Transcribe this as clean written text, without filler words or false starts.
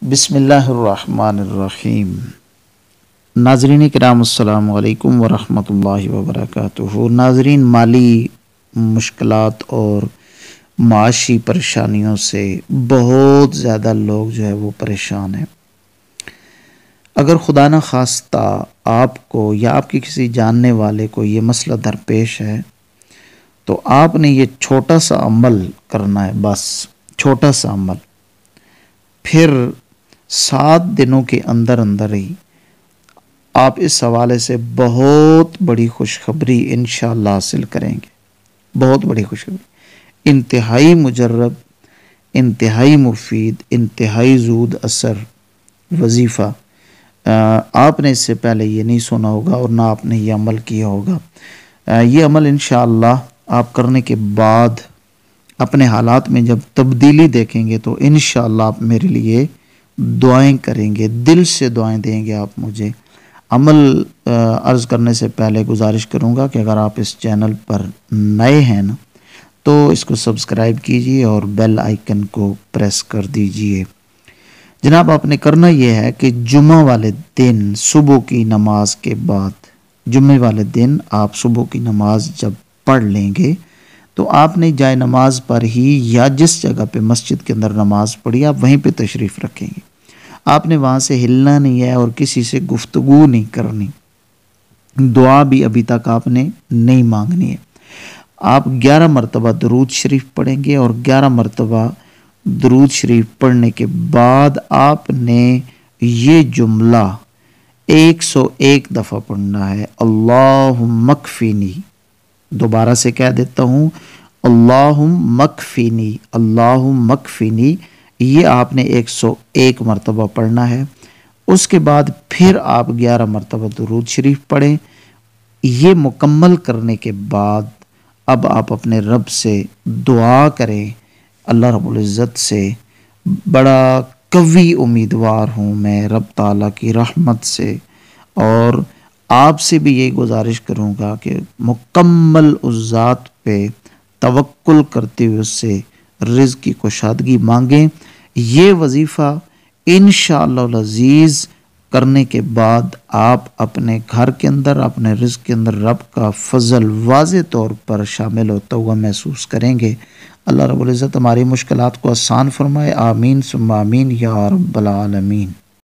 بسم اللہ الرحمن الرحیم۔ ناظرین کرام السلام علیکم ورحمۃ اللہ وبرکاتہ۔ ناظرین، مالی مشکلات اور معاشی پریشانیوں سے بہت زیادہ لوگ جو ہے وہ پریشان ہیں۔ اگر خدا نہ خواستہ آپ کو یا آپ کے کسی جاننے والے کو یہ مسئلہ درپیش ہے تو آپ نے یہ چھوٹا سا عمل کرنا ہے، بس چھوٹا سا عمل، پھر 7 دنوں کے اندر اندر ہی آپ اس حوالے سے بہت بڑی خوشخبری انشاءاللہ حاصل کریں گے۔ بہت بڑی خوشخبری، انتہائی مجرب، انتہائی مفید، انتہائی زود اثر وظیفہ۔ آپ نے اس سے پہلے یہ نہیں سنا ہوگا اور نہ آپ نے یہ عمل کیا ہوگا۔ یہ عمل انشاءاللہ آپ کرنے کے بعد اپنے حالات میں جب تبدیلی دیکھیں گے تو انشاءاللہ آپ میرے لیے دعائیں کریں گے، دل سے دعائیں دیں گے آپ مجھے۔ عمل عرض کرنے سے پہلے گزارش کروں گا کہ اگر آپ اس چینل پر نئے ہیں نا تو اس کو سبسکرائب کیجئے اور بیل آئیکن کو پریس کر دیجئے۔ جناب، آپ نے کرنا یہ ہے کہ جمعہ والے دن صبح کی نماز کے بعد، جمعہ والے دن آپ صبح کی نماز جب پڑھ لیں گے تو آپ نے جائے نماز پر ہی یا جس جگہ پہ مسجد کے اندر نماز پڑھی آپ وہیں پہ تشریف رکھیں گے۔ آپ نے وہاں سے ہلنا نہیں ہے اور کسی سے گفتگو نہیں کرنی، دعا بھی ابھی تک آپ نے نہیں مانگنی ہے۔ آپ 11 مرتبہ درود شریف پڑھیں گے اور 11 مرتبہ درود شریف پڑھنے کے بعد آپ نے یہ جملہ 101 دفعہ پڑھنا ہے، اللہم اکفینی۔ دوبارہ سے کہہ دیتا ہوں، اللہم اکفینی، اللہم اکفینی۔ یہ آپ نے 101 مرتبہ پڑھنا ہے۔ اس کے بعد پھر آپ 11 مرتبہ درود شریف پڑھیں۔ یہ مکمل کرنے کے بعد اب آپ اپنے رب سے دعا کریں، اللہ رب العزت سے بڑا قوی امیدوار ہوں میں رب تعالیٰ کی رحمت سے، اور آپ سے بھی یہی گزارش کروں گا کہ مکمل اس ذات پہ توکل کرتے ہوئے اس سے رزق کی کشادگی مانگیں۔ یہ وظیفہ انشاءاللہ العزیز کرنے کے بعد آپ اپنے گھر کے اندر، اپنے رزق کے اندر رب کا فضل واضح طور پر شامل ہوتا ہوا محسوس کریں گے۔ اللہ رب العزت ہماری مشکلات کو آسان فرمائے، آمین ثم آمین یا رب العالمین۔